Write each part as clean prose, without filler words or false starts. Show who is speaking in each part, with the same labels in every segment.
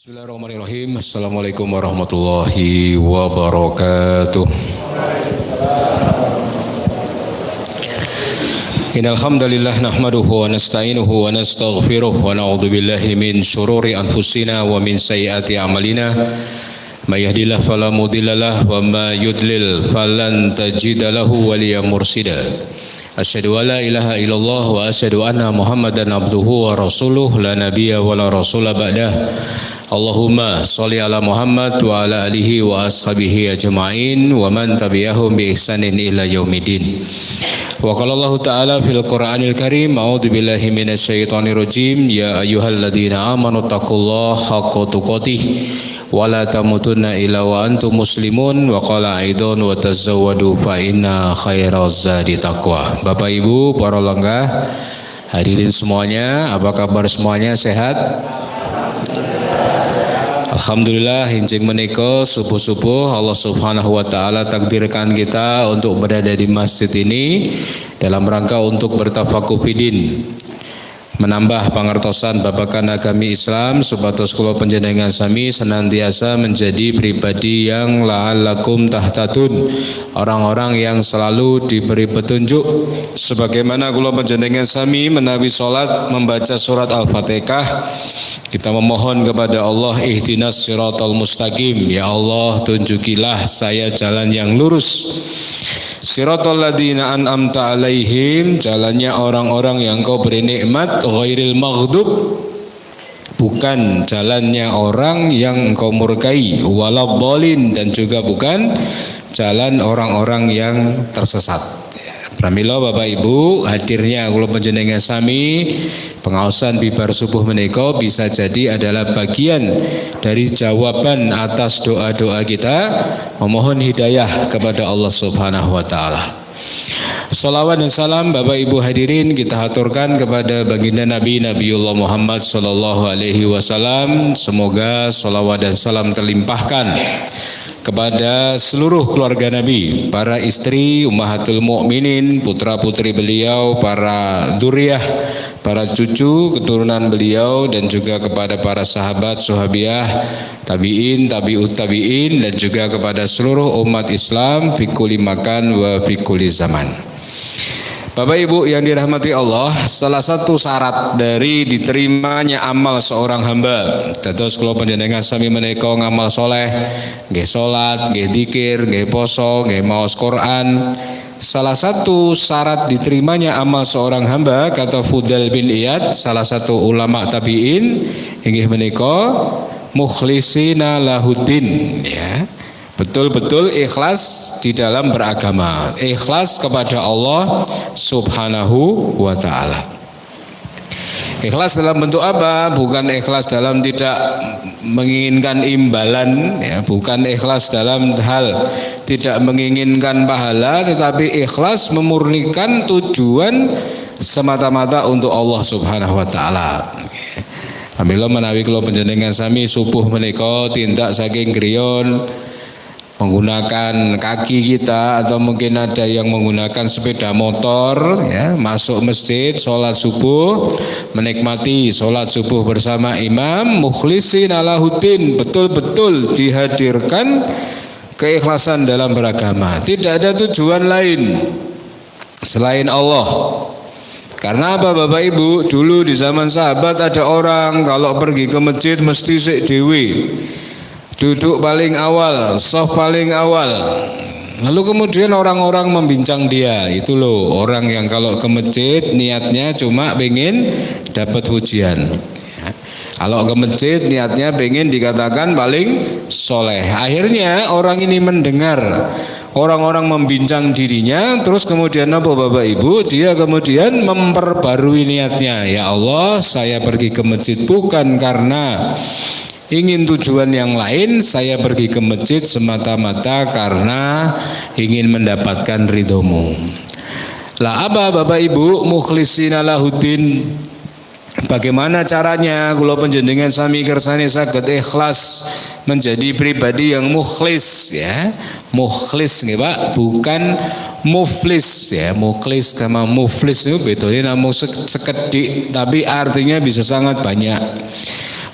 Speaker 1: Bismillahirrahmanirrahim. Assalamualaikum warahmatullahi wabarakatuh. Innal hamdalillah nahmaduhu wa nasta'inuhu wa nastaghfiruh wa na'udzu billahi min shururi anfusina wa min sayyiati a'malina. May yahdihillahu fala mudilla lahu wa may yudlil falan tajida lahu waliyan mursyida. Asyhadu an la ilaha illallah wa asyhadu anna Muhammadan abduhu wa rasuluh la nabiyya wa la rasula ba'dah. Allahumma sholli ala Muhammad wa ala alihi wa ashabihi ajma'in wa man tabi'ahum bi ihsanin ila yaumidin. Wa qala Allah ta'ala fil Qur'anil Karim, a'udzu billahi minasyaitonir rajim, ya ayyuhalladzina amanu taqullaha haqqa tuqatih wa la tamutunna illa wa antum muslimun wa qala aidan wa tazawwadu fa inna khairaz zadi taqwa. Bapak Ibu, para lenggah, hadirin semuanya, apa kabar semuanya, sehat? Alhamdulillah, hinjing menika subuh-subuh Allah Subhanahu wa taala takdirkan kita untuk berada di masjid ini dalam rangka untuk bertafakuh fidin, menambah pangertosan babagan agami Islam supados kula panjenengan sami senantiasa menjadi pribadi yang la'allakum tahtadun, orang-orang yang selalu diberi petunjuk. Sebagaimana kula panjenengan sami menawi salat membaca surat Al-Fatihah, kita memohon kepada Allah, ihdinas siratal mustaqim, ya Allah tunjukilah saya jalan yang lurus. Siratal ladzina an'amta alaihim, jalannya orang-orang yang Kau beri nikmat, ghairil maghdub, bukan jalannya orang yang Engkau murkai, waladhdallin, dan juga bukan jalan orang-orang yang tersesat. Pramila Bapak Ibu, hadirnya kula panjenengan sami pengaosan bibar subuh menika bisa jadi adalah bagian dari jawaban atas doa-doa kita memohon hidayah kepada Allah Subhanahu wa taala. Salawat dan salam Bapak Ibu hadirin kita haturkan kepada baginda Nabi Nabiullah Muhammad sallallahu alaihi wasallam. Semoga salawat dan salam terlimpahkan kepada seluruh keluarga Nabi, para istri ummahatul mukminin, putra-putri beliau, para dzurriyyah, para cucu keturunan beliau, dan juga kepada para sahabat, sahabiah, tabi'in, tabi'ut tabi'in, dan juga kepada seluruh umat Islam fi kulli makan wa fi kulli zaman. Bapak Ibu yang dirahmati Allah, salah satu syarat dari diterimanya amal seorang hamba, dados kula panjenengan sami menika ngamal soleh, nggih salat, nggih dzikir, nggih poso, nggih maos Quran. Salah satu syarat diterimanya amal seorang hamba, kata Fudail bin Iyad, salah satu ulama tabi'in, inggih menika mukhlisina lahuddin, ya. Betul-betul ikhlas di dalam beragama, ikhlas kepada Allah Subhanahu wa ta'ala. Ikhlas dalam bentuk apa? Bukan ikhlas dalam tidak menginginkan imbalan, ya, bukan ikhlas dalam hal tidak menginginkan pahala, tetapi ikhlas memurnikan tujuan semata-mata untuk Allah Subhanahu wa ta'ala. Amila menawi kula panjenengan sami subuh menika tindak saking griyon menggunakan kaki kita, atau mungkin ada yang menggunakan sepeda motor, ya, masuk masjid, sholat subuh, menikmati sholat subuh bersama imam, mukhlisin alahuddin, betul-betul dihadirkan keikhlasan dalam beragama, tidak ada tujuan lain selain Allah. Karena apa Bapak Ibu? Dulu di zaman sahabat ada orang kalau pergi ke masjid mesti sik dhewe, duduk paling awal, sof paling awal. Lalu kemudian orang-orang membincang dia, itu loh orang yang kalau ke masjid niatnya cuma pengen dapat pujian. Kalau ke masjid niatnya pengen dikatakan paling soleh. Akhirnya orang ini mendengar orang-orang membincang dirinya, terus kemudian apa Bapak Ibu? Dia kemudian memperbarui niatnya. Ya Allah, saya pergi ke masjid bukan karena ingin tujuan yang lain, saya pergi ke masjid semata-mata karena ingin mendapatkan ridhomu. Lah apa Bapak Ibu? Mukhlisina lahuddin. Bagaimana caranya? Kula panjenengan sami kersane saged ikhlas menjadi pribadi yang mukhlis, ya. Mukhlis nggih Pak, bukan muflis, ya. Mukhlis sama muflis itu bedanya namung sekedik, tapi artinya bisa sangat banyak.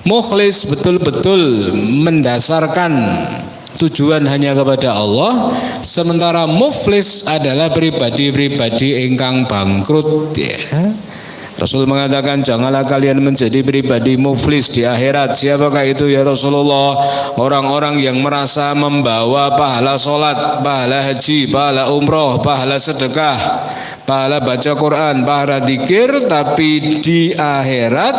Speaker 1: Mukhlis betul-betul mendasarkan tujuan hanya kepada Allah, sementara muflis adalah pribadi-pribadi ingkang bangkrut ya. Rasul mengatakan janganlah kalian menjadi pribadi muflis di akhirat. Siapakah itu ya Rasulullah? Orang-orang yang merasa membawa pahala sholat, pahala haji, pahala umroh, pahala sedekah, pahala baca Quran, pahala dzikir, tapi di akhirat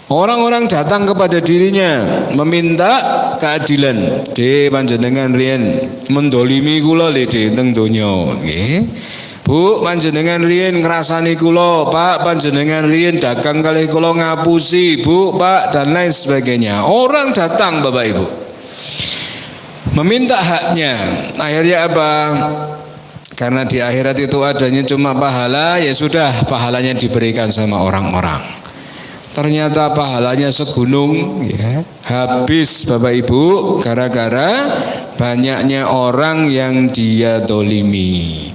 Speaker 1: orang-orang datang kepada dirinya meminta keadilan. De panjenengan riyen mendolimi kula le de teng donya nggih. Bu, panjenengan riyen ngrasani kula, Pak, panjenengan riyen dagang kalih kula ngapusi, Bu, Pak, dan lain sebagainya. Orang datang Bapak Ibu meminta haknya. Akhirnya apa? Karena di akhirat itu adanya cuma pahala, ya sudah pahalanya diberikan sama orang-orang. Ternyata pahalanya segunung ya. Habis Bapak Ibu gara-gara banyaknya orang yang dia dolimi.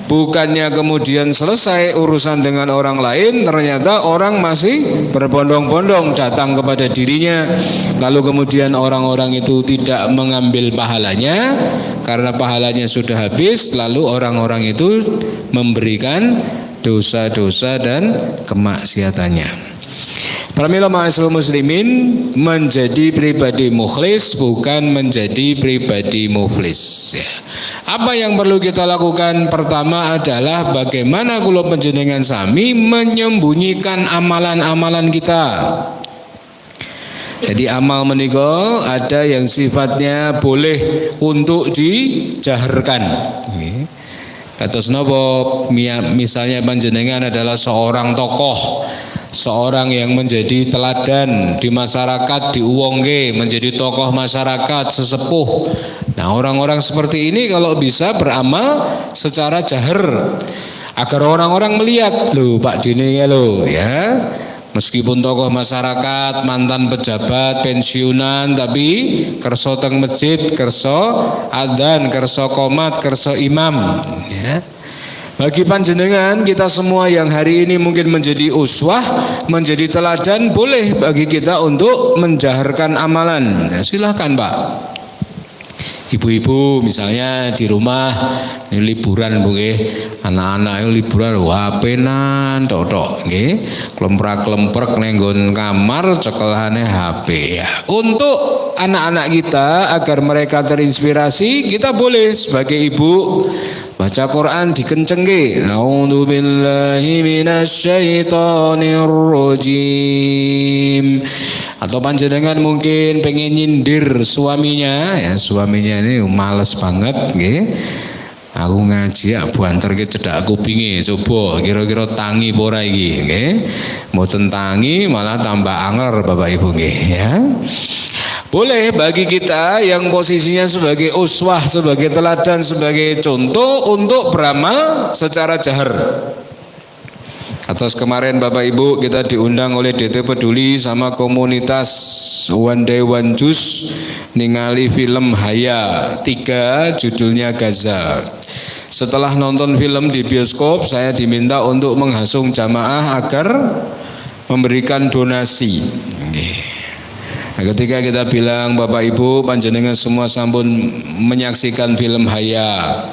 Speaker 1: Bukannya kemudian selesai urusan dengan orang lain, ternyata orang masih berbondong-bondong datang kepada dirinya. Lalu kemudian orang-orang itu tidak mengambil pahalanya karena pahalanya sudah habis. Lalu orang-orang itu memberikan dosa-dosa dan kemaksiatannya. Pramila ma'asyiral muslimin, menjadi pribadi mukhlis bukan menjadi pribadi muflis ya. Apa yang perlu kita lakukan? Pertama adalah bagaimana kula panjenengan sami menyembunyikan amalan-amalan kita. Jadi amal menika ada yang sifatnya boleh untuk dijaharkan. Kados napa, misalnya panjenengan adalah seorang tokoh, seorang yang menjadi teladan di masyarakat, diuwongke menjadi tokoh masyarakat, sesepuh. Nah, orang-orang seperti ini kalau bisa beramal secara jahar agar orang-orang melihat, loh Pak Dini ya loh ya. Meskipun tokoh masyarakat, mantan pejabat, pensiunan, tapi kerso teng masjid, kerso adzan, kerso qomat, kerso imam ya. Bagi panjenengan kita semua yang hari ini mungkin menjadi uswah, menjadi teladan, boleh bagi kita untuk menjaharkan amalan. Ya, silahkan Pak. Ibu-ibu misalnya di rumah ini liburan nggih, anak-anak liburan wah penan tok nggih, klemprak-klemprek ning nggon kamar cekelane HP ya. Untuk anak-anak kita agar mereka terinspirasi, kita boleh sebagai ibu baca Quran dikencengke. A'udzubillahi minasyaitonir rajim. Atau panjenengan mungkin pengen nyindir suaminya, ya suaminya ini males banget, nggih. Aku ngaji buanterke cedak kupinge, coba kira-kira tangi apa ora iki, nggih. Mboten tangi malah tambah anger Bapak Ibu nggih, ya. Boleh bagi kita yang posisinya sebagai uswah, sebagai teladan, sebagai contoh untuk beramal secara jahar. Atas kemarin Bapak Ibu kita diundang oleh DT Peduli sama komunitas One Day One Juice ningali film Haya 3 judulnya Gaza. Setelah nonton film di bioskop, saya diminta untuk menghasung jamaah agar memberikan donasi. Nah, ketika kita bilang Bapak Ibu panjenengan semua sampun menyaksikan film Haya,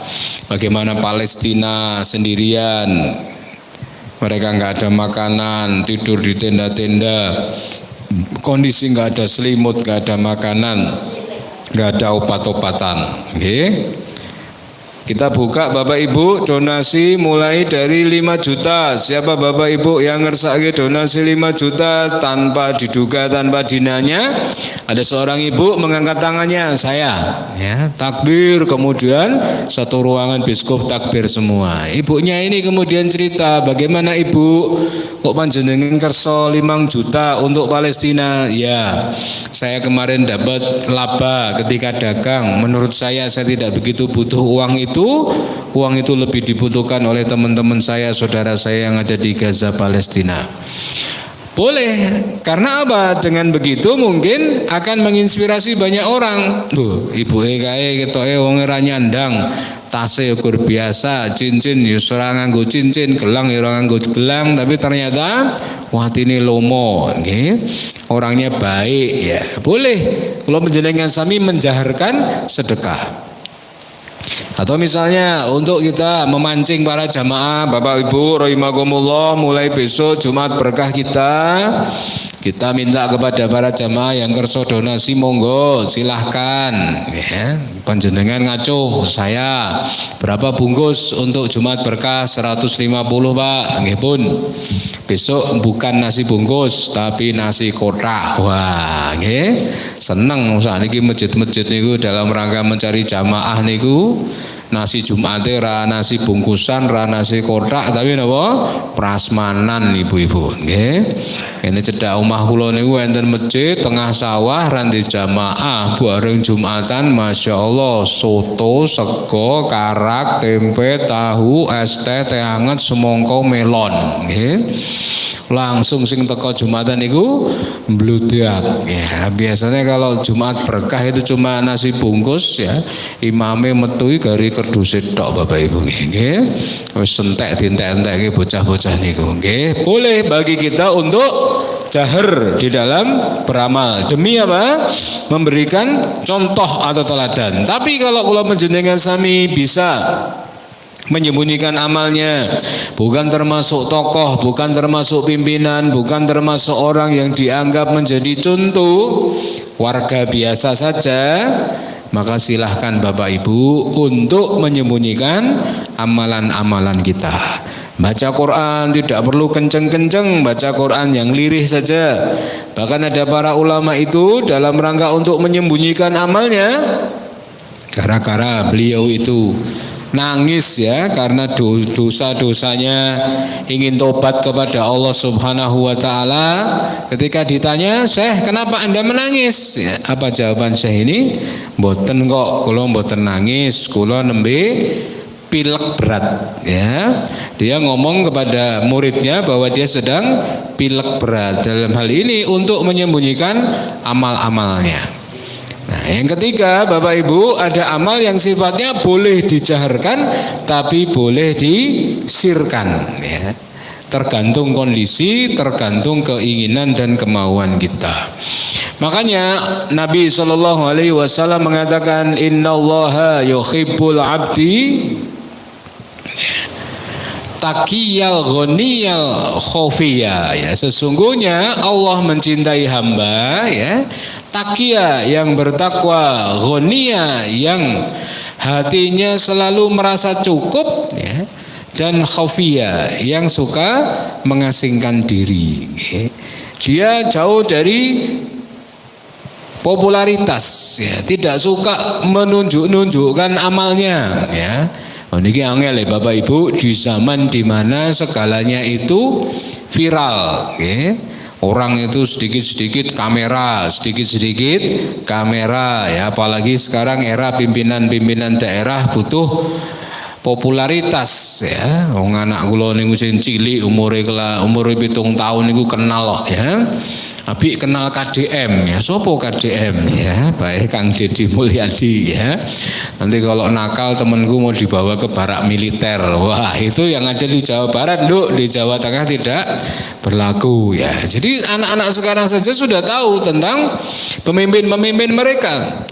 Speaker 1: bagaimana Palestina sendirian, mereka nggak ada makanan, tidur di tenda-tenda, kondisi nggak ada selimut, nggak ada makanan, nggak ada obat-obatan. Okay. Kita buka Bapak Ibu donasi mulai dari 5 juta. Siapa Bapak Ibu yang ngersake donasi 5 juta tanpa diduga, tanpa dinanya? Ada seorang ibu mengangkat tangannya, saya ya, takbir, kemudian satu ruangan biskop takbir semua. Ibunya ini kemudian cerita, bagaimana Ibu kok panjenengan kerso 5 juta untuk Palestina? Ya, saya kemarin dapat laba ketika dagang. Menurut saya tidak begitu butuh uang itu lebih dibutuhkan oleh teman-teman saya, saudara saya yang ada di Gaza, Palestina. Boleh, karena apa? Dengan begitu mungkin akan menginspirasi banyak orang. Tuh, ibu kae ketoke wong ora nyandang, tase ukur biasa, cincin ya ora nganggo cincin, gelang ya ora nganggo gelang, tapi ternyata watine lomo, nggih. Orangnya baik ya. Boleh kalau panjenengan sami menjaharkan sedekah. Atau misalnya untuk kita memancing para jamaah, Bapak Ibu rahimakumullah, mulai besok Jumat berkah kita minta kepada para jamaah yang kerso donasi monggo silahkan ya. Panjenengan ngaco saya berapa bungkus untuk Jumat berkah 150 Pak, nggih pun. Besok bukan nasi bungkus tapi nasi kotak. Wah, nggih. Seneng sakniki masjid-masjid niku dalam rangka mencari jamaah niku. Nasi Jumate ra nasi bungkusan, ra nasi kotak, tapi napa? Prasmanan ibu-ibu, nggih. Ini cedhak omah kula niku enten masjid tengah sawah ranti jamaah bareng Jumatan, Masya Allah, soto, sego, karak, tempe, tahu, es teh, teh hangat, semongko, melon, nggih. Langsung sing teko Jumatan niku mbludak ya. Biasanya kalau Jumat berkah itu cuma nasi bungkus ya. Imame metu gari kerdus tok Bapak Ibu nggih. Wis entek dientek-entekke bocah-bocah niku nggih. Boleh bagi kita untuk jahar di dalam beramal demi apa? Memberikan contoh atau teladan. Tapi kalau kula panjenengan sami bisa menyembunyikan amalnya, bukan termasuk tokoh, bukan termasuk pimpinan, bukan termasuk orang yang dianggap menjadi contoh, warga biasa saja, maka silahkan Bapak Ibu untuk menyembunyikan amalan-amalan kita. Baca Quran tidak perlu kenceng-kenceng, baca Quran yang lirih saja. Bahkan ada para ulama itu dalam rangka untuk menyembunyikan amalnya, gara-gara beliau itu nangis ya karena dosa-dosanya, ingin tobat kepada Allah Subhanahu wa taala. Ketika ditanya, "Syekh, kenapa Anda menangis?" Ya, apa jawaban Syekh ini? "Mboten kok, kula mboten nangis, kula nembe pilek berat." Ya. Dia ngomong kepada muridnya bahwa dia sedang pilek berat. Dalam hal ini untuk menyembunyikan amal-amalnya. Nah, yang ketiga, Bapak Ibu, ada amal yang sifatnya boleh dijaharkan tapi boleh disirkan ya. Tergantung kondisi, tergantung keinginan dan kemauan kita. Makanya Nabi SAW mengatakan, "Innallaha yuhibbul abdi taqiyal ghaniyal khofiyya." Ya, sesungguhnya Allah mencintai hamba ya, taqiyya yang bertakwa, ghaniyya yang hatinya selalu merasa cukup ya, dan khofiyya yang suka mengasingkan diri. Dia jauh dari popularitas ya, tidak suka menunjukkan amalnya ya. Niki angel ya Bapak Ibu, di zaman dimana segalanya itu viral, ya. Orang itu sedikit-sedikit kamera, ya. Apalagi sekarang era pimpinan-pimpinan daerah butuh popularitas, ya. Wong anak kula niku sing cilik umure 7 tahun niku kenal ya. Abi kenal KDM ya, sopo KDM ya, baik Kang Deddy Mulyadi ya. Nanti kalau nakal temanku mau dibawa ke barak militer, wah itu yang ada di Jawa Barat, Nduk, di Jawa Tengah tidak berlaku ya. Jadi anak-anak sekarang saja sudah tahu tentang pemimpin-pemimpin mereka.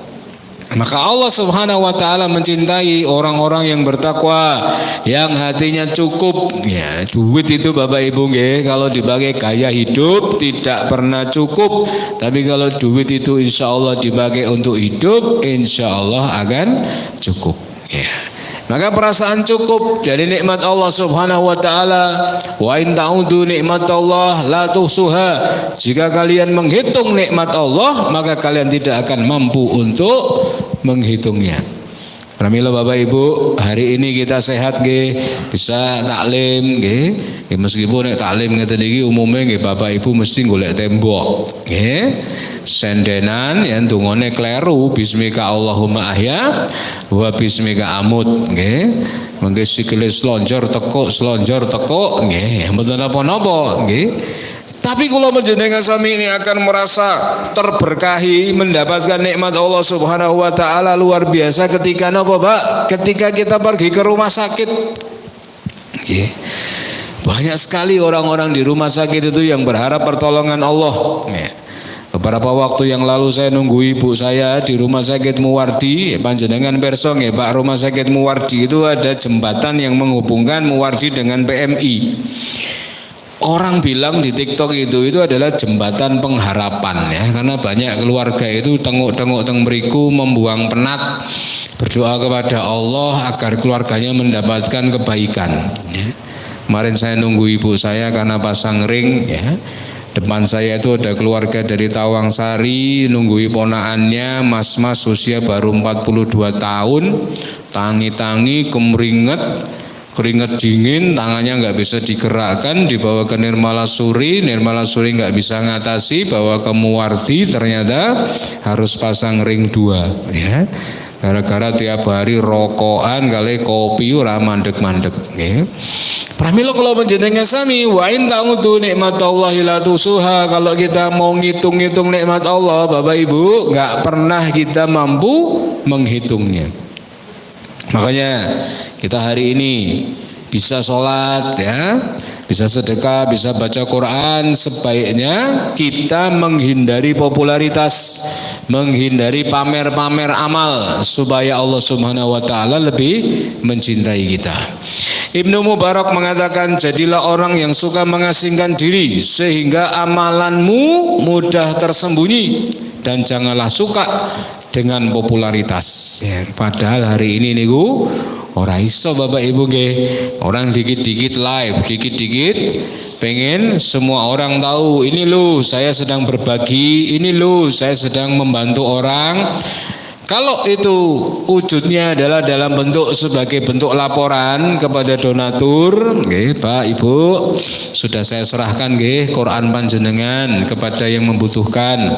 Speaker 1: Maka Allah Subhanahu wa taala mencintai orang-orang yang bertakwa, yang hatinya cukup ya. Duit itu Bapak Ibu nggih, kalau dipakai gaya hidup tidak pernah cukup. Tapi kalau duit itu insya Allah dipakai untuk hidup, insya Allah akan cukup ya. Maka perasaan cukup dari nikmat Allah Subhanahu wa taala. Wa in ta'udu nikmatallah la tuhsuha. Jika kalian menghitung nikmat Allah, maka kalian tidak akan mampu untuk menghitungnya. Pramila Bapak Ibu, hari ini kita sehat nggih, bisa taklim nggih. Meskipun nek taklim ngeten iki umume nggih Bapak Ibu mesti golek tembok nggih. Sendenan yang dungane kleru, bismika Allahumma ahya wa bismika amut nggih. Mengke sikile slonjor teko nggih. Mboten napa-napa nggih. Tapi kalau panjenengan sami ini akan merasa terberkahi, mendapatkan nikmat Allah Subhanahu wa taala luar biasa ketika napa, Pak? Ketika kita pergi ke rumah sakit. Yeah. Banyak sekali orang-orang di rumah sakit itu yang berharap pertolongan Allah. Yeah. Beberapa waktu yang lalu saya nunggu ibu saya di rumah sakit Muwardi, panjenengan persong ya Pak, rumah sakit Muwardi itu ada jembatan yang menghubungkan Muwardi dengan PMI. Orang bilang di TikTok itu adalah jembatan pengharapan ya, karena banyak keluarga itu tengok-tengok teng mriku membuang penat, berdoa kepada Allah agar keluarganya mendapatkan kebaikan. Ya. Kemarin saya nunggu ibu saya karena pasang ring ya. Depan saya itu ada keluarga dari Tawangsari nunggui ponaannya, mas-mas usia baru 42 tahun, tangi-tangi, keringet dingin, tangannya nggak bisa digerakkan, dibawa ke Nirmalasuri nggak bisa ngatasi, bawa ke Muwardi, ternyata harus pasang ring 2 ya. Gara-gara tiap hari rokokan kali kopi ora mandek-mandek ya. Pramila kalau panjenengan sami wa in ta'udu nikmatallahi la tusuha, kalau kita mau ngitung-ngitung nikmat Allah Bapak Ibu nggak pernah kita mampu menghitungnya. Makanya kita hari ini bisa sholat ya, bisa sedekah, bisa baca Quran, sebaiknya kita menghindari popularitas, menghindari pamer-pamer amal supaya Allah Subhanahu wa taala lebih mencintai kita. Ibnu Mubarak mengatakan, jadilah orang yang suka mengasingkan diri sehingga amalanmu mudah tersembunyi, dan janganlah suka dengan popularitas ya. Padahal hari ini niku ora iso Bapak Ibu nggih, orang dikit-dikit live, dikit-dikit pengen semua orang tahu, ini loh saya sedang berbagi, ini loh saya sedang membantu orang. Kalau itu wujudnya adalah dalam bentuk sebagai bentuk laporan kepada donatur, nggih Pak Ibu, sudah saya serahkan nggih Quran panjenengan kepada yang membutuhkan.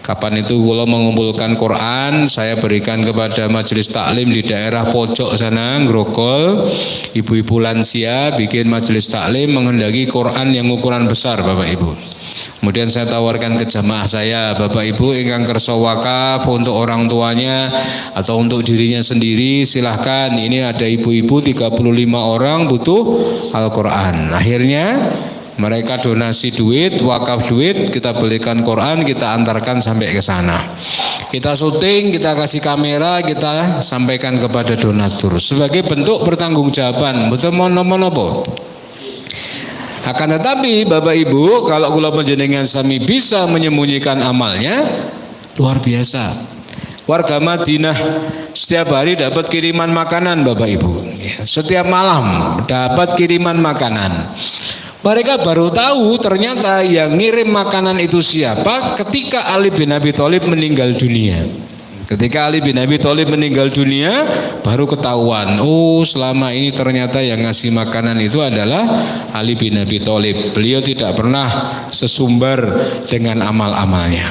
Speaker 1: Kapan itu kalau mengumpulkan Quran, saya berikan kepada majelis taklim di daerah pojok sana, Grogol, ibu-ibu lansia bikin majelis taklim menghendaki Quran yang ukuran besar Bapak Ibu. Kemudian saya tawarkan ke jamaah saya, Bapak Ibu ingkang kersa wakaf untuk orang tuanya atau untuk dirinya sendiri, silahkan. Ini ada ibu-ibu 35 orang butuh Al-Quran. Akhirnya mereka donasi duit, wakaf duit, kita belikan Quran, kita antarkan sampai ke sana. Kita syuting, kita kasih kamera, kita sampaikan kepada donatur sebagai bentuk pertanggungjawaban. Betul mono-mono. Akan tetapi Bapak Ibu, kalau kula panjenengan sami bisa menyembunyikan amalnya, luar biasa. Warga Madinah setiap hari dapat kiriman makanan Bapak Ibu. Setiap malam dapat kiriman makanan. Mereka baru tahu ternyata yang ngirim makanan itu siapa ketika Ali bin Abi Thalib meninggal dunia. Ketika Ali bin Abi Thalib meninggal dunia, baru ketahuan, oh selama ini ternyata yang ngasih makanan itu adalah Ali bin Abi Thalib. Beliau tidak pernah sesumbar dengan amal-amalnya.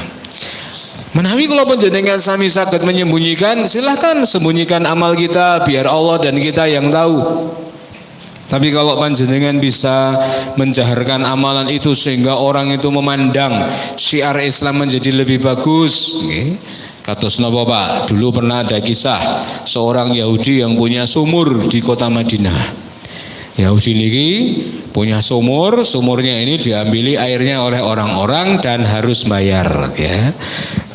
Speaker 1: Menawi kalau panjenengan sami saged menyembunyikan, silahkan sembunyikan amal kita biar Allah dan kita yang tahu. Tapi kalau panjenengan bisa menjaharkan amalan itu sehingga orang itu memandang syiar Islam menjadi lebih bagus, kados napa Pak? Dulu pernah ada kisah seorang Yahudi yang punya sumur di kota Madinah. Yahudi niki punya sumur, sumurnya ini diambili airnya oleh orang-orang dan harus bayar ya.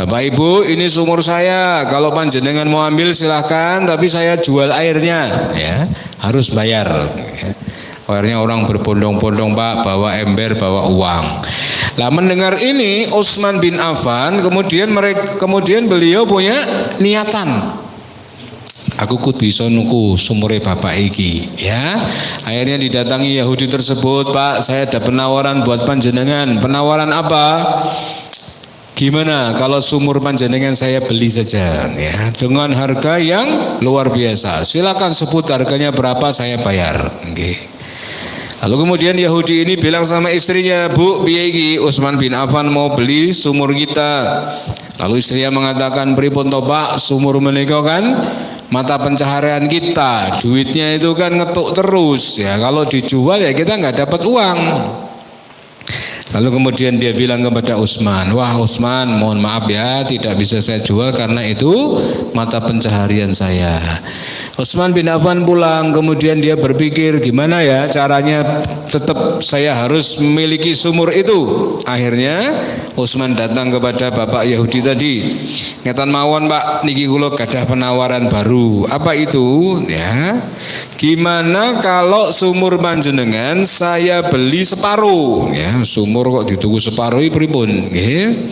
Speaker 1: Bapak Ibu, ini sumur saya, kalau panjenengan mau ambil silahkan, tapi saya jual airnya ya, harus bayar ya. Akhirnya orang berbondong-bondong Pak, bawa ember, bawa uang. Lah mendengar ini Utsman bin Affan, kemudian beliau punya niatan, aku kudu iso nuku sumure bapak iki ya. Akhirnya didatangi Yahudi tersebut, Pak saya ada penawaran buat panjenengan. Penawaran apa? Gimana kalau sumur panjenengan saya beli saja ya, dengan harga yang luar biasa. Silakan sebut harganya berapa, saya bayar. Okay. Lalu kemudian Yahudi ini bilang sama istrinya, Bu, piye iki Utsman bin Affan mau beli sumur kita. Lalu istrinya mengatakan, pripun to Pak, sumur menika kan mata pencaharian kita, duitnya itu kan ngetuk terus ya, kalau dijual ya kita nggak dapat uang. Lalu kemudian dia bilang kepada Utsman, wah Utsman, mohon maaf ya, tidak bisa saya jual karena itu mata pencaharian saya. Utsman bin Affan pulang, kemudian dia berpikir gimana ya caranya tetap saya harus memiliki sumur itu. Akhirnya Utsman datang kepada bapak Yahudi tadi. Ngeten mawon Pak, niki kula gadah penawaran baru. Apa itu? Ya. Gimana kalau sumur panjenengan saya beli separuh? Ya, sumur kok dituku separuh pripun? Nggih.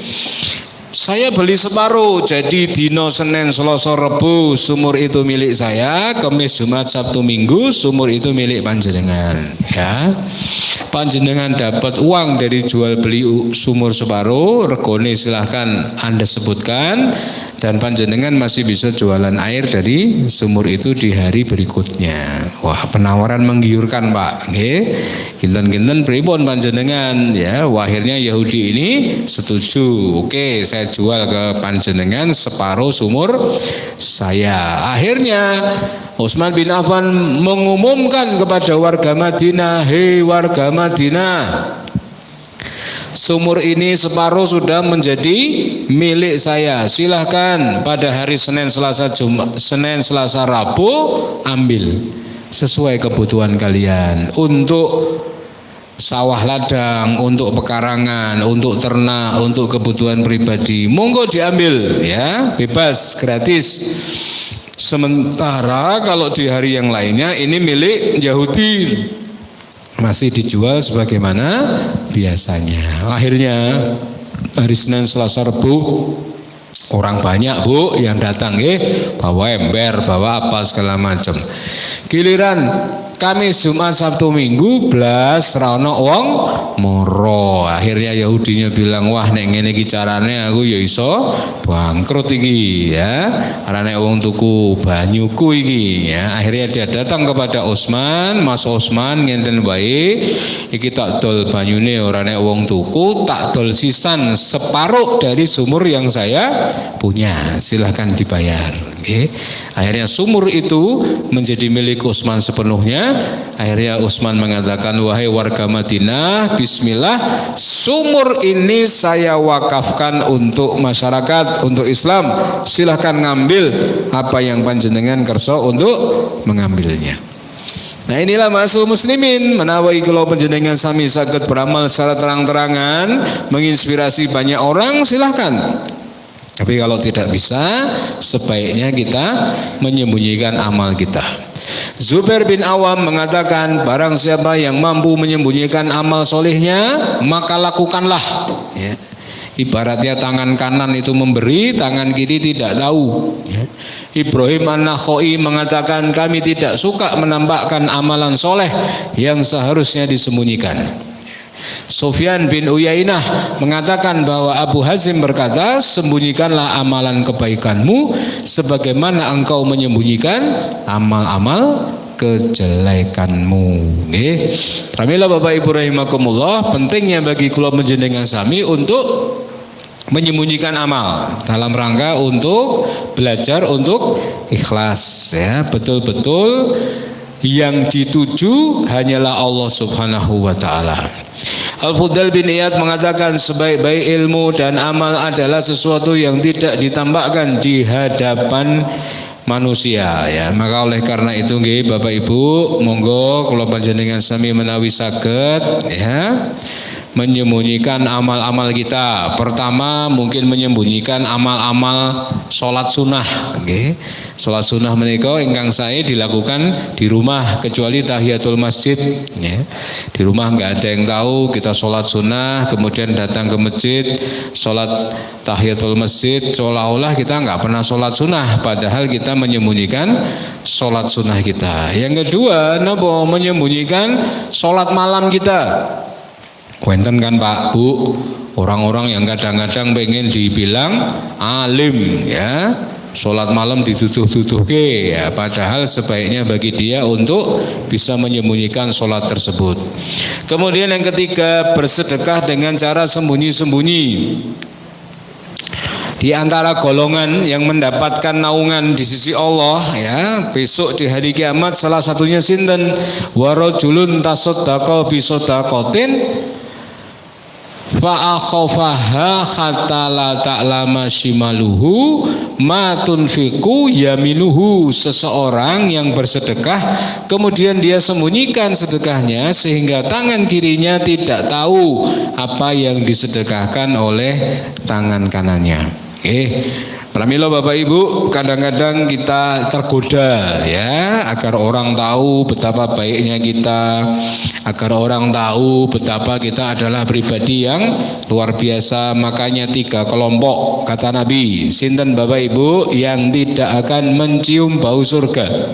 Speaker 1: Saya beli separuh, jadi dino Senin, Selasa, Rebu sumur itu milik saya, Kamis, Jumat, Sabtu, Minggu sumur itu milik panjenengan. Ya, panjenengan dapat uang dari jual beli sumur separuh, regone silahkan Anda sebutkan, dan panjenengan masih bisa jualan air dari sumur itu di hari berikutnya. Wah, penawaran menggiurkan Pak. Nggih, kinten-kinten pripun panjenengan? Ya, akhirnya Yahudi ini setuju. Oke, saya jual ke panjenengan separuh sumur saya. Akhirnya Utsman bin Affan mengumumkan kepada warga Madinah, hei warga Madinah, sumur ini separuh sudah menjadi milik saya. Silahkan pada hari Senin, Selasa, Rabu ambil sesuai kebutuhan kalian. Untuk sawah ladang, untuk pekarangan, untuk ternak, untuk kebutuhan pribadi, monggo diambil ya, bebas, gratis. Sementara kalau di hari yang lainnya ini milik Yahudi, masih dijual sebagaimana biasanya. Akhirnya hari Senin, Selasa, Rebu orang banyak Bu yang datang, bawa ember, bawa apa segala macam. Giliran Kamis, Jumat, Sabtu, Minggu blas rano wong moro. Akhirnya Yahudinya bilang, wah nek ngene iki carane aku ya iso bangkrut iki ya. Ora nek wong tuku banyuku iki ya. Akhirnya dia datang kepada Utsman, Mas Utsman ngenten wae iki tak dol banyune ora nek wong tuku, tak dol sisan separuh dari sumur yang saya punya. Silahkan dibayar. Okay. Akhirnya sumur itu menjadi milik Utsman sepenuhnya. Akhirnya Utsman mengatakan, wahai warga Madinah, bismillah, sumur ini saya wakafkan untuk masyarakat, untuk Islam. Silahkan ngambil apa yang panjenengan kerso untuk mengambilnya. Nah inilah masuk muslimin, menawi kalau panjenengan sami saged beramal secara terang-terangan, menginspirasi banyak orang, silahkan. Tapi kalau tidak bisa, sebaiknya kita menyembunyikan amal kita. Zubair bin Awam mengatakan, barang siapa yang mampu menyembunyikan amal solehnya, maka lakukanlah. Ya. Ibaratnya tangan kanan itu memberi, tangan kiri tidak tahu. Ya. Ibrahim An-Nakhai mengatakan, kami tidak suka menampakkan amalan soleh yang seharusnya disembunyikan. Sufyan bin Uyainah mengatakan bahwa Abu Hazim berkata, sembunyikanlah amalan kebaikanmu sebagaimana engkau menyembunyikan amal-amal kejelekanmu. Nggih. Pramila Bapak Ibu rahimakumullah, pentingnya bagi kula panjenengan sami untuk menyembunyikan amal dalam rangka untuk belajar untuk ikhlas ya, betul-betul yang dituju hanyalah Allah Subhanahu wa taala. Al-Fudail bin Iyad mengatakan, sebaik-baik ilmu dan amal adalah sesuatu yang tidak ditampakkan di hadapan manusia ya. Maka oleh karena itu nggih Bapak Ibu, monggo kula panjenengan sami menawi saged ya menyembunyikan amal-amal kita. Pertama mungkin menyembunyikan amal-amal sholat sunnah. Okay. Sholat sunnah menika ingkang sae dilakukan di rumah kecuali tahiyatul masjid. Ya. Di rumah nggak ada yang tahu kita sholat sunnah, kemudian datang ke masjid sholat tahiyatul masjid, seolah-olah kita nggak pernah sholat sunnah, padahal kita menyembunyikan sholat sunnah kita. Yang kedua, napa? Menyembunyikan sholat malam kita. Wenten kan Pak Bu, orang-orang yang kadang-kadang pengen dibilang alim ya, sholat malam dituduh-tuduhke ya, padahal sebaiknya bagi dia untuk bisa menyembunyikan sholat tersebut. Kemudian yang ketiga, bersedekah dengan cara sembunyi-sembunyi. Di antara golongan yang mendapatkan naungan di sisi Allah ya, besok di hari kiamat salah satunya sinten? Warajulun tasaddaqa bi shadaqatin fa akhafaha hatta la ta'lama shimaluhu ma tunfiqu yaminuhu. Seseorang yang bersedekah kemudian dia sembunyikan sedekahnya sehingga tangan kirinya tidak tahu apa yang disedekahkan oleh tangan kanannya. Pramila Bapak Ibu, kadang-kadang kita tergoda ya, agar orang tahu betapa baiknya kita, agar orang tahu betapa kita adalah pribadi yang luar biasa. Makanya 3 kelompok kata Nabi, sinten Bapak Ibu yang tidak akan mencium bau surga.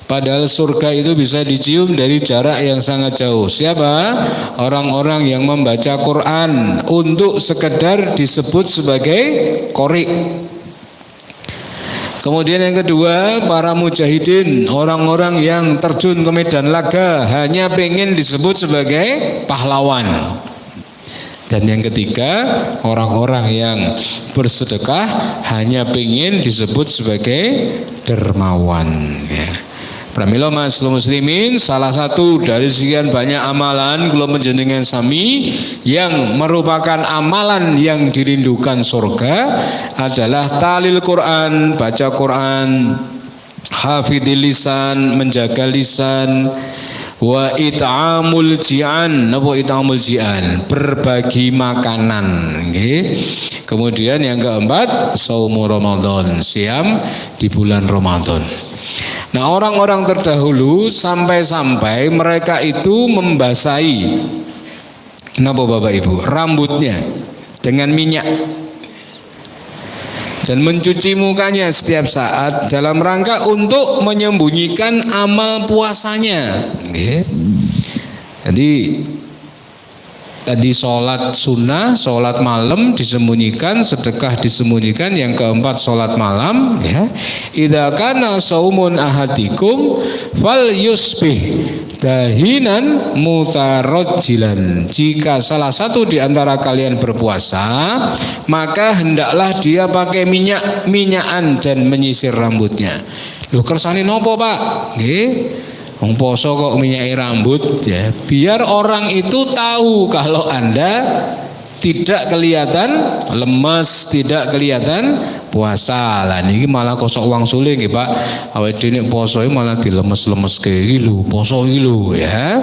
Speaker 1: Padahal surga itu bisa dicium dari jarak yang sangat jauh. Siapa? Orang-orang yang membaca Quran untuk sekedar disebut sebagai qori. Kemudian yang kedua, para mujahidin, orang-orang yang terjun ke medan laga hanya pengen disebut sebagai pahlawan. Dan yang ketiga, orang-orang yang bersedekah hanya pengen disebut sebagai dermawan ya. Pramila muslimin, salah satu dari sekian banyak amalan kula panjenengan sami yang merupakan amalan yang dirindukan surga adalah talil Quran, baca Quran, hafidil lisan, menjaga lisan, wa it'amul ji'an. Napa it'amul ji'an? Berbagi makanan nggih. Kemudian yang keempat, saumu Ramadan, siam di bulan Ramadan. Nah, orang-orang terdahulu sampai-sampai mereka itu membasahi kenapa Bapak Ibu? Rambutnya dengan minyak dan mencuci mukanya setiap saat dalam rangka untuk menyembunyikan amal puasanya. Jadi tadi sholat sunnah, sholat malam disembunyikan, sedekah disembunyikan. Yang keempat sholat malam ya. Idza kana saumun ahadikum fal yusbih dahinan mutarajjilan. Jika salah satu di antara kalian berpuasa, maka hendaklah dia pakai minyakan dan menyisir rambutnya. Lho kersane nopo Pak? Nggih. Wong poso kok minyaki rambut ya, biar orang itu tahu kalau Anda tidak kelihatan lemes, tidak kelihatan puasa. Lah niki malah kosok wang sule nggih Pak. Awake dhewe poso malah dilemes-lemeske iki lho, poso iki lho ya.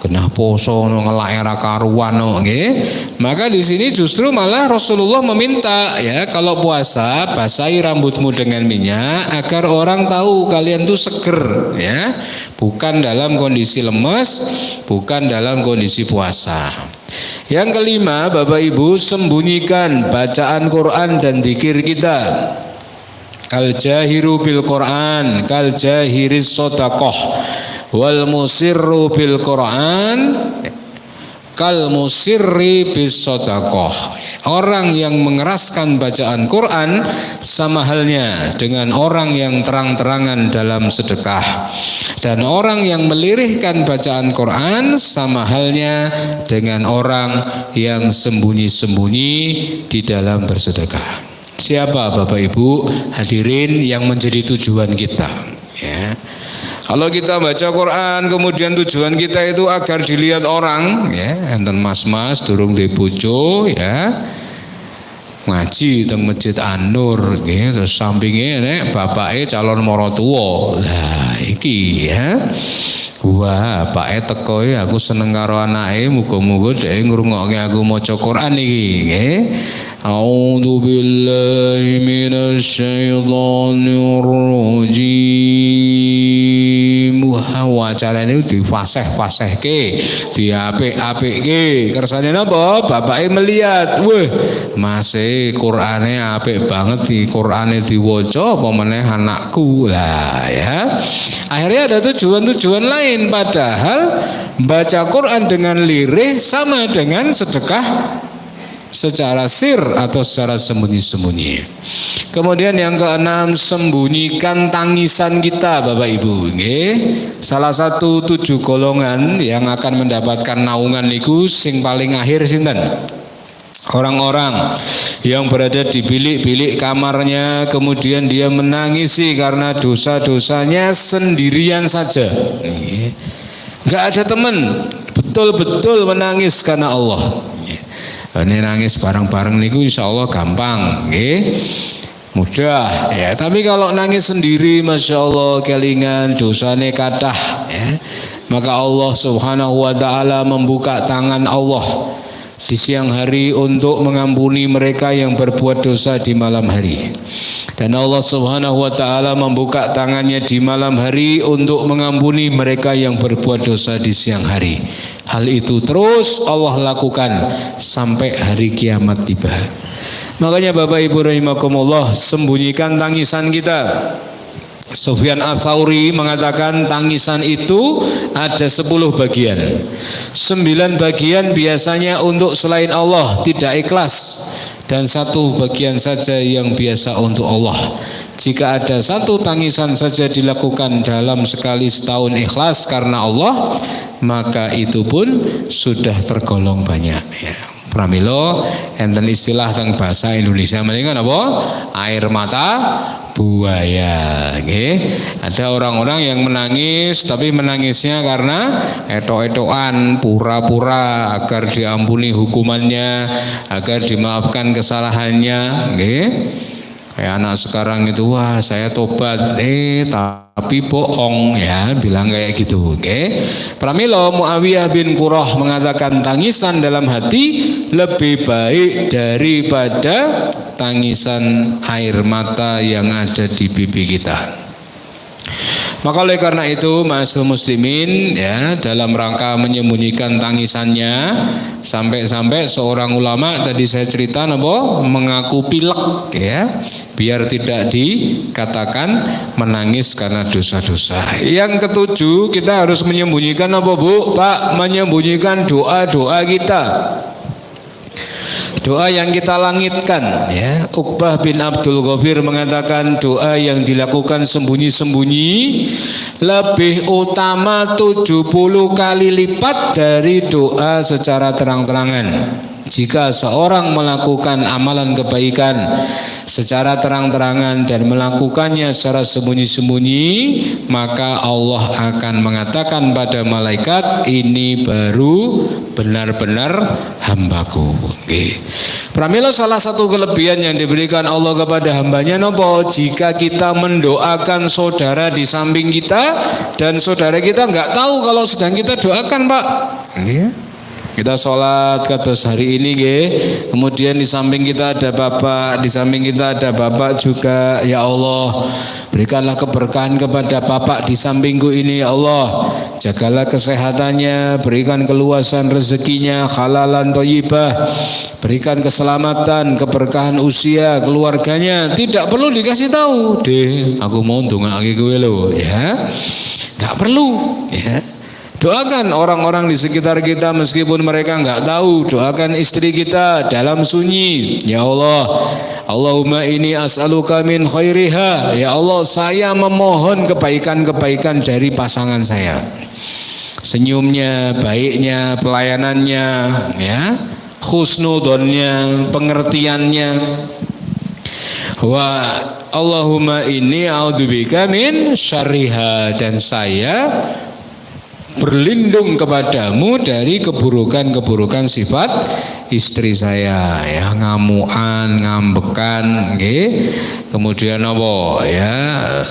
Speaker 1: Kena poso ngelake ra karuan nggih. Maka di sini justru malah Rasulullah meminta ya, kalau puasa basahi rambutmu dengan minyak agar orang tahu kalian tuh seger ya. Bukan dalam kondisi lemes, bukan dalam kondisi puasa. Yang kelima, Bapak Ibu, sembunyikan bacaan Quran dan dzikir kita. Kal jahiru bil Quran, kal jahiris shadaqah, wal musirru bil Quran, kal musirri bis shadaqah. Orang yang mengeraskan bacaan Quran sama halnya dengan orang yang terang-terangan dalam sedekah. Dan orang yang melirihkan bacaan Quran sama halnya dengan orang yang sembunyi-sembunyi di dalam bersedekah. Siapa Bapak Ibu hadirin yang menjadi tujuan kita ya? Kalau kita baca Quran kemudian tujuan kita itu agar dilihat orang ya, enten mas-mas durung di bojo ya, ngaji teng Masjid An-Nur nggih, terus sampinge nek bapake calon maratuwa. Lah iki ya. Wah, bapake teko aku seneng karo anake, muga-muga dhek ngrungokke aku maca Quran iki nggih. A'udzu billahi minasyaitonir rajim. Wah, carane difasih-fasihke, diapik-apikke. Kersane napa? Bapake melihat, wah, mase Qur'ane apik banget iki, Qur'ane diwaca apa meneh anakku. Lah ya. Akhirnya ada tujuan-tujuan lain, padahal baca Quran dengan lirih sama dengan sedekah secara sir atau secara sembunyi-sembunyi. Kemudian yang keenam, sembunyikan tangisan kita Bapak Ibu nggih. Salah satu 7 golongan yang akan mendapatkan naungan niku sing paling akhir sinten? Orang-orang yang berada di bilik-bilik kamarnya kemudian dia menangisi karena dosa-dosanya sendirian saja. Enggak ada teman, betul-betul menangis karena Allah. Ini nangis bareng-bareng niku insyaallah gampang, nggih. Mudah ya, tapi kalau nangis sendiri Masya Allah kelingan dosane kathah ya, maka Allah Subhanahu wa ta'ala membuka tangan Allah di siang hari untuk mengampuni mereka yang berbuat dosa di malam hari, dan Allah Subhanahu wa ta'ala membuka tangannya di malam hari untuk mengampuni mereka yang berbuat dosa di siang hari. Hal itu terus Allah lakukan sampai hari kiamat tiba. Makanya Bapak Ibu rahimakumullah, sembunyikan tangisan kita. Sufyan Ats-Tsauri mengatakan tangisan itu ada 10 bagian. 9 bagian biasanya untuk selain Allah, tidak ikhlas, dan 1 bagian saja yang biasa untuk Allah. Jika ada 1 tangisan saja dilakukan dalam sekali setahun ikhlas karena Allah, maka itu pun sudah tergolong banyak ya. Pramila enten istilah teng bahasa Indonesia menika napa? Air mata buaya, nggih. Ada orang-orang yang menangis tapi menangisnya karena etok-etokan, pura-pura agar diampuni hukumannya, agar dimaafkan kesalahannya, nggih. Kayak anak sekarang itu, wah saya tobat, tapi bohong ya, bilang kayak gitu. Oke. Pramila Muawiyah bin Qurrah mengatakan tangisan dalam hati lebih baik daripada tangisan air mata yang ada di pipi kita. Maka oleh karena itu ma'asyiral muslimin ya, dalam rangka menyembunyikan tangisannya, sampai-sampai seorang ulama tadi saya cerita napa mengaku pilek ya, biar tidak dikatakan menangis karena dosa-dosa. Yang ketujuh, kita harus menyembunyikan apa Bu? Pak, menyembunyikan doa-doa kita. Doa yang kita langitkan ya. Uqbah bin Abdul Ghafir mengatakan doa yang dilakukan sembunyi-sembunyi lebih utama 70 kali lipat dari doa secara terang-terangan. Jika seorang melakukan amalan kebaikan secara terang-terangan dan melakukannya secara sembunyi-sembunyi, maka Allah akan mengatakan pada malaikat, ini baru benar-benar hambaku. Oke. Pramila salah satu kelebihan yang diberikan Allah kepada hambanya nopo? Jika kita mendoakan saudara di samping kita dan saudara kita nggak tahu kalau sedang kita doakan, Pak. Iya. Kita sholat kados hari ini nggih. Kemudian di samping kita ada bapak, di samping kita ada bapak juga. Ya Allah, berikanlah keberkahan kepada bapak di sampingku ini ya Allah. Jagalah kesehatannya, berikan keluasan rezekinya, halalan thayyibah. Berikan keselamatan, keberkahan usia keluarganya. Tidak perlu dikasih tahu, "Deh, aku mau ndongake kowe lho," ya. Enggak perlu, ya. Doakan orang-orang di sekitar kita meskipun mereka enggak tahu. Doakan istri kita dalam sunyi. Ya Allah, Allahumma inni as'aluka min khairiha. Ya Allah, saya memohon kebaikan-kebaikan dari pasangan saya. Senyumnya, baiknya, pelayanannya, ya, husnudonnya, pengertiannya. Wa Allahumma inni a'udzubika min syarriha, dan saya berlindung kepadamu dari keburukan-keburukan sifat istri saya, ya, ngamuan, ngambekan, okay. Kemudian apa ya,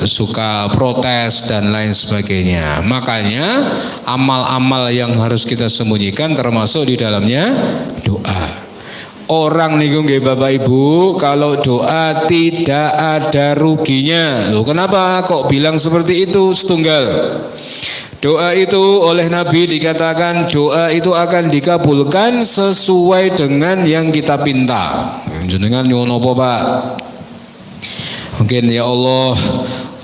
Speaker 1: suka protes dan lain sebagainya. Makanya amal-amal yang harus kita sembunyikan termasuk di dalamnya doa. Orang niku nggih Bapak Ibu, kalau doa tidak ada ruginya. Loh, kenapa kok bilang seperti itu? Setunggal, doa itu oleh Nabi dikatakan doa itu akan dikabulkan sesuai dengan yang kita pinta. Jenengan nyuwun apa, Pak? Mungkin ya Allah,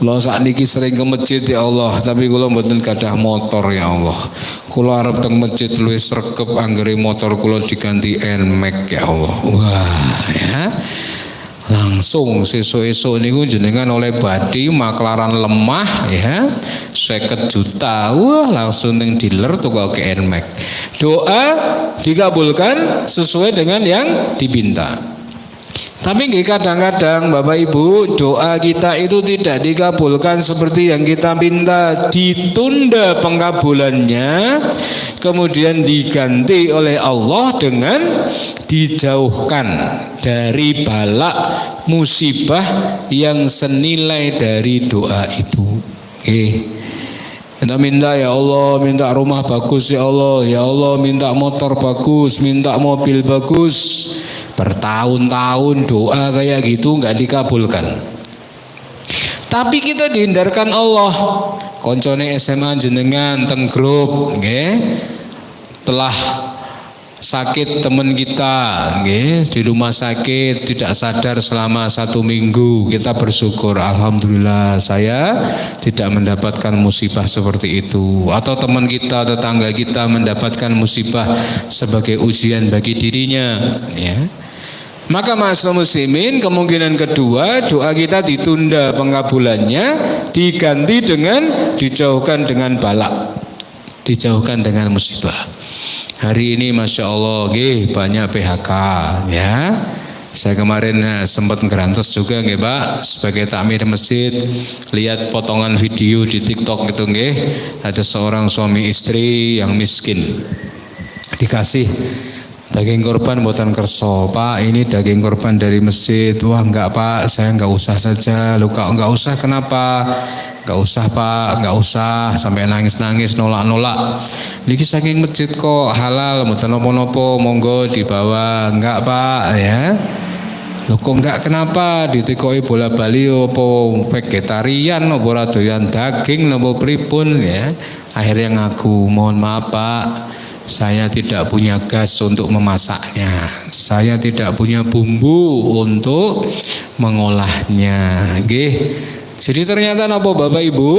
Speaker 1: kula sakniki sering ke masjid ya Allah, tapi kula mboten gadah motor ya Allah. Kula arep teng masjid luwih sregep anggere motor kula diganti Nmax ya Allah. Wah, ya. Langsung sesuk-esuk niku jenengan oleh badi maklaran lemah ya 50 juta, wah langsung ning dealer tukang ke Nmax. Doa dikabulkan sesuai dengan yang dipinta. Tapi kadang-kadang Bapak Ibu, doa kita itu tidak dikabulkan seperti yang kita minta, ditunda pengkabulannya, kemudian diganti oleh Allah dengan dijauhkan dari bala musibah yang senilai dari doa itu. Kita minta, ya Allah, minta rumah bagus ya Allah, minta motor bagus, minta mobil bagus. Bertahun-tahun doa kayak gitu nggak dikabulkan. Tapi kita dihindarkan Allah. Koncone SMA jenengan teng grup, telah sakit teman kita, di rumah sakit tidak sadar selama 1 minggu. Kita bersyukur, alhamdulillah saya tidak mendapatkan musibah seperti itu. Atau teman kita, tetangga kita mendapatkan musibah sebagai ujian bagi dirinya, Maka ma'asyiral muslimin, kemungkinan kedua doa kita ditunda pengkabulannya, diganti dengan dijauhkan dengan bala, dijauhkan dengan musibah. Hari ini Masya Allah banyak PHK ya. Saya kemarin sempat ngerantes juga Pak, sebagai takmir masjid, lihat potongan video di TikTok gitu ada seorang suami istri yang miskin dikasih daging korban buatan kerso. Pak, ini daging korban dari masjid. Wah enggak Pak, saya enggak usah saja. Luka enggak usah, kenapa? Enggak usah Pak, enggak usah. Sampai nangis-nangis, nolak-nolak. Niki saking masjid kok halal, mboten nopo-nopo, monggo dibawa. Enggak Pak ya. Loh kok enggak, kenapa? Ditekoi bola bali opo vegetarian, opo doyan daging, opo pripun ya. Akhirnya ngaku, mohon maaf Pak, saya tidak punya gas untuk memasaknya, saya tidak punya bumbu untuk mengolahnya. Jadi ternyata apa Bapak Ibu?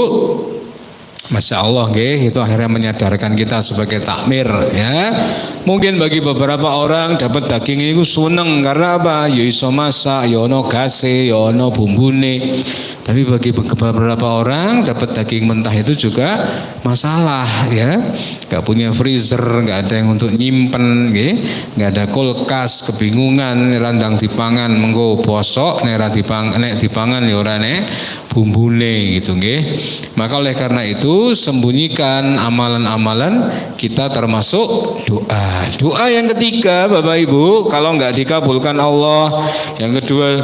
Speaker 1: Masya Allah, itu akhirnya menyadarkan kita sebagai takmir ya. Mungkin bagi beberapa orang dapat daging ini seneng karena apa? Ya iso masak, ya ono gase, ya ono bumbune. Tapi bagi beberapa orang dapat daging mentah itu juga masalah ya. Gak punya freezer, gak ada yang untuk nyimpen, gak ada kulkas, kebingungan, randang dipangan, mengko bosok, nek dipangan ya ora nek bumbune gitu Maka oleh karena itu sembunyikan amalan-amalan kita termasuk doa. Doa yang ketiga Bapak Ibu, kalau nggak dikabulkan Allah, yang kedua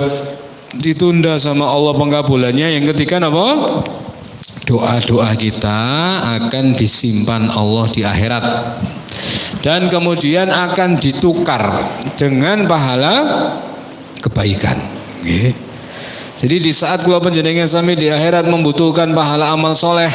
Speaker 1: ditunda sama Allah pengkabulannya, yang ketiga apa? Doa-doa kita akan disimpan Allah di akhirat dan kemudian akan ditukar dengan pahala kebaikan. Jadi di saat kula panjenengan sami di akhirat membutuhkan pahala amal soleh,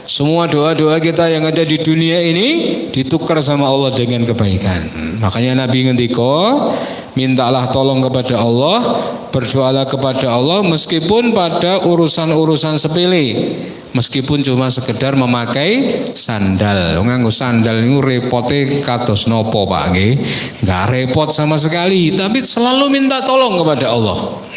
Speaker 1: semua doa-doa kita yang ada di dunia ini ditukar sama Allah dengan kebaikan. Makanya Nabi ngendika, mintalah tolong kepada Allah, berdoalah kepada Allah meskipun pada urusan-urusan sepele, meskipun cuma sekedar memakai sandal. Nganggo sandal niku repote kados nopo Pak nggih? Enggak repot sama sekali, tapi selalu minta tolong kepada Allah.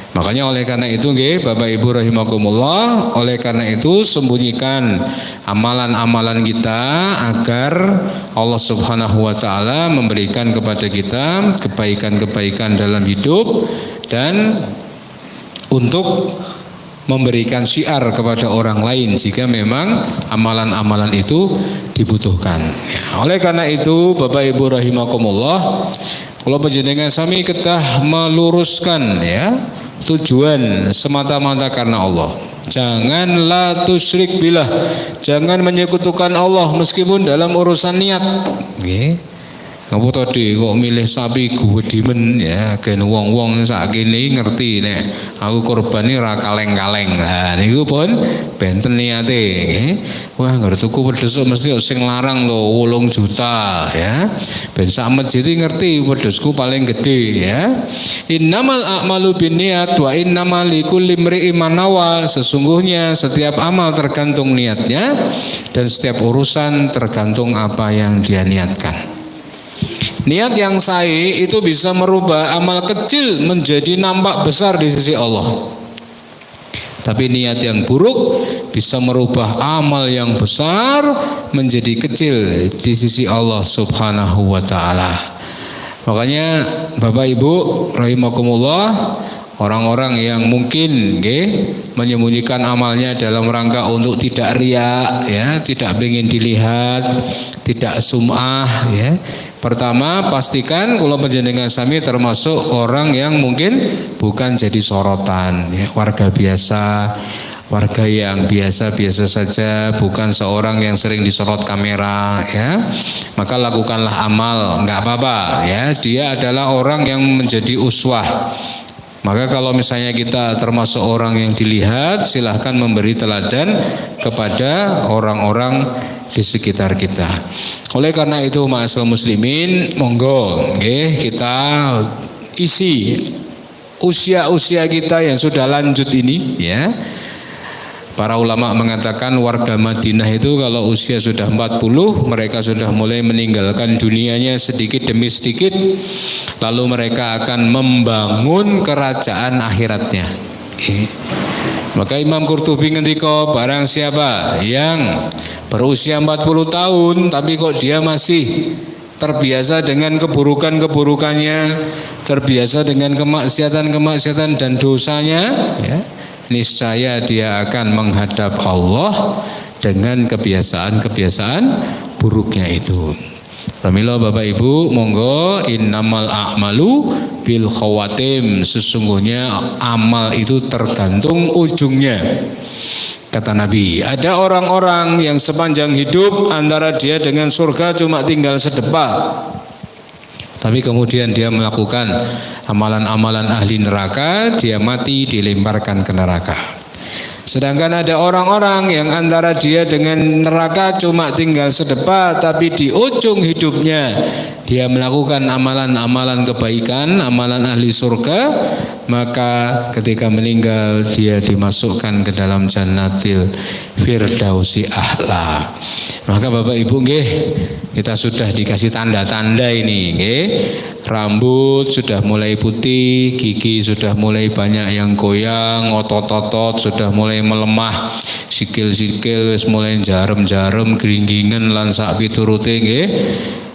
Speaker 1: Makanya oleh karena itu Bapak Ibu rahimakumullah, oleh karena itu sembunyikan amalan-amalan kita agar Allah Subhanahu wa taala memberikan kepada kita kebaikan-kebaikan dalam hidup dan untuk memberikan syiar kepada orang lain jika memang amalan-amalan itu dibutuhkan. Oleh karena itu Bapak Ibu rahimakumullah, kalau panjenengan sami kedah meluruskan ya tujuan semata-mata karena Allah. Janganlah tusyrik billah, jangan menyekutukan Allah meskipun dalam urusan niat. Kamu tadi kok milih sapi gedimen ya, gen wong-wong sakjane ngerti nek aku korban iki ra kaleng-kaleng. Nah niku pun benten niate. Wah ngerti tuku wedhus mesti sing larang lho 8 juta ya. Ben sak masjid ngerti wedhusku paling gede ya. Innamal a'malu binniyat wa innamal likulli imri'in ma nawa. Sesungguhnya setiap amal tergantung niatnya dan setiap urusan tergantung apa yang dia niatkan. Niat yang sahih itu bisa merubah amal kecil menjadi nampak besar di sisi Allah. Tapi niat yang buruk bisa merubah amal yang besar menjadi kecil di sisi Allah Subhanahu wa taala. Makanya Bapak Ibu rahimakumullah, orang-orang yang mungkin menyembunyikan amalnya dalam rangka untuk tidak riya, ya, tidak ingin dilihat, tidak sum'ah, ya. Pertama, pastikan kalau panjenengan sami termasuk orang yang mungkin bukan jadi sorotan, ya, warga biasa, warga yang biasa-biasa saja, bukan seorang yang sering disorot kamera, ya. Maka lakukanlah amal, enggak apa-apa, ya. Dia adalah orang yang menjadi uswah. Maka kalau misalnya kita termasuk orang yang dilihat, silahkan memberi teladan kepada orang-orang di sekitar kita. Oleh karena itu, ma'asyiral muslimin, monggo kita isi usia-usia kita yang sudah lanjut ini, ya. Para ulama mengatakan warga Madinah itu kalau usia sudah 40, mereka sudah mulai meninggalkan dunianya sedikit demi sedikit, lalu mereka akan membangun kerajaan akhiratnya. Maka Imam Qurtubi ngendika, barang siapa yang berusia 40 tahun tapi kok dia masih terbiasa dengan keburukan-keburukannya, terbiasa dengan kemaksiatan-kemaksiatan dan dosanya, ya, niscaya dia akan menghadap Allah dengan kebiasaan-kebiasaan buruknya itu. Pramila Bapak Ibu, monggo, innamal a'malu bil khawatim, sesungguhnya amal itu tergantung ujungnya. Kata Nabi, ada orang-orang yang sepanjang hidup antara dia dengan surga cuma tinggal sedepa, tapi kemudian dia melakukan amalan-amalan ahli neraka, dia mati dilemparkan ke neraka. Sedangkan ada orang-orang yang antara dia dengan neraka cuma tinggal sedepa, tapi di ujung hidupnya dia melakukan amalan-amalan kebaikan, amalan ahli surga, maka ketika meninggal dia dimasukkan ke dalam jannatil firdausi a'la. Maka Bapak Ibu nggih, kita sudah dikasih tanda-tanda ini, nggih. Rambut sudah mulai putih, gigi sudah mulai banyak yang goyang, otot-otot sudah mulai melemah, sikil-sikil wis mulai jarem-jarem, gringgingan lan sak piturute nggih.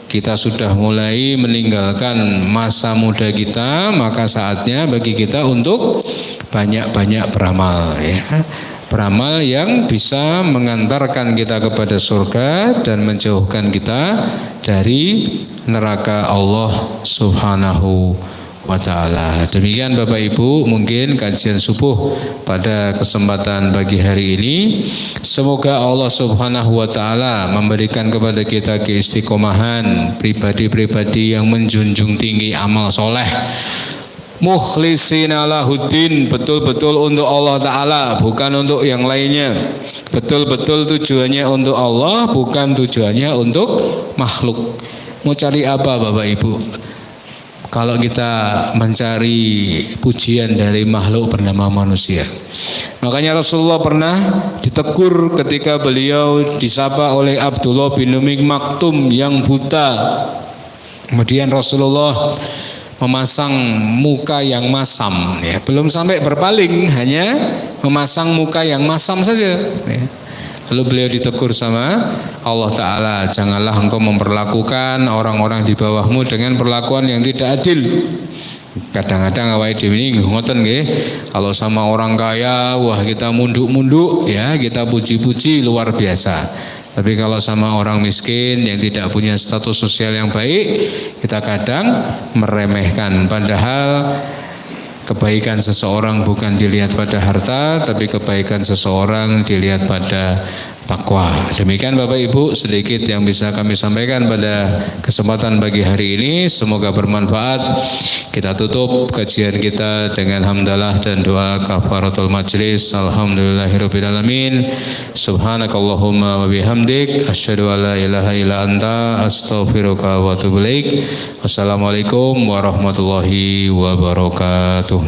Speaker 1: Kita sudah mulai meninggalkan masa muda kita, maka saatnya bagi kita untuk banyak-banyak beramal, ya. Beramal yang bisa mengantarkan kita kepada surga dan menjauhkan kita dari neraka Allah Subhanahu wa ta'ala. Demikian Bapak Ibu, mungkin kajian subuh pada kesempatan pagi hari ini. Semoga Allah Subhanahu wa ta'ala memberikan kepada kita keistiqomahan, pribadi-pribadi yang menjunjung tinggi amal soleh, mukhlishina lahuddin, betul-betul untuk Allah Ta'ala, bukan untuk yang lainnya. Betul-betul tujuannya untuk Allah, bukan tujuannya untuk makhluk. Mau cari apa Bapak Ibu? Kalau kita mencari pujian dari makhluk bernama manusia. Makanya Rasulullah pernah ditegur ketika beliau disapa oleh Abdullah bin Umi Maktum yang buta. Kemudian Rasulullah memasang muka yang masam, ya. Belum sampai berpaling, hanya memasang muka yang masam saja, ya. Lalu beliau ditegur sama Allah Ta'ala, janganlah engkau memperlakukan orang-orang di bawahmu dengan perlakuan yang tidak adil. Kadang-kadang awake dhewe ini ngoten nggih, kalau sama orang kaya wah kita munduk-munduk, ya, kita puji-puji luar biasa. Tapi kalau sama orang miskin yang tidak punya status sosial yang baik, kita kadang meremehkan. Padahal kebaikan seseorang bukan dilihat pada harta, tapi kebaikan seseorang dilihat pada takwa. Demikian Bapak Ibu sedikit yang bisa kami sampaikan pada kesempatan pagi hari ini. Semoga bermanfaat. Kita tutup kajian kita dengan hamdalah dan doa kafaratul majlis. Alhamdulillahirabbil alamin. Subhanakallahumma wa bihamdik asyhadu an la ilaha illa anta astaghfiruka wa atubu ilaik. Wassalamualaikum warahmatullahi wabarakatuh.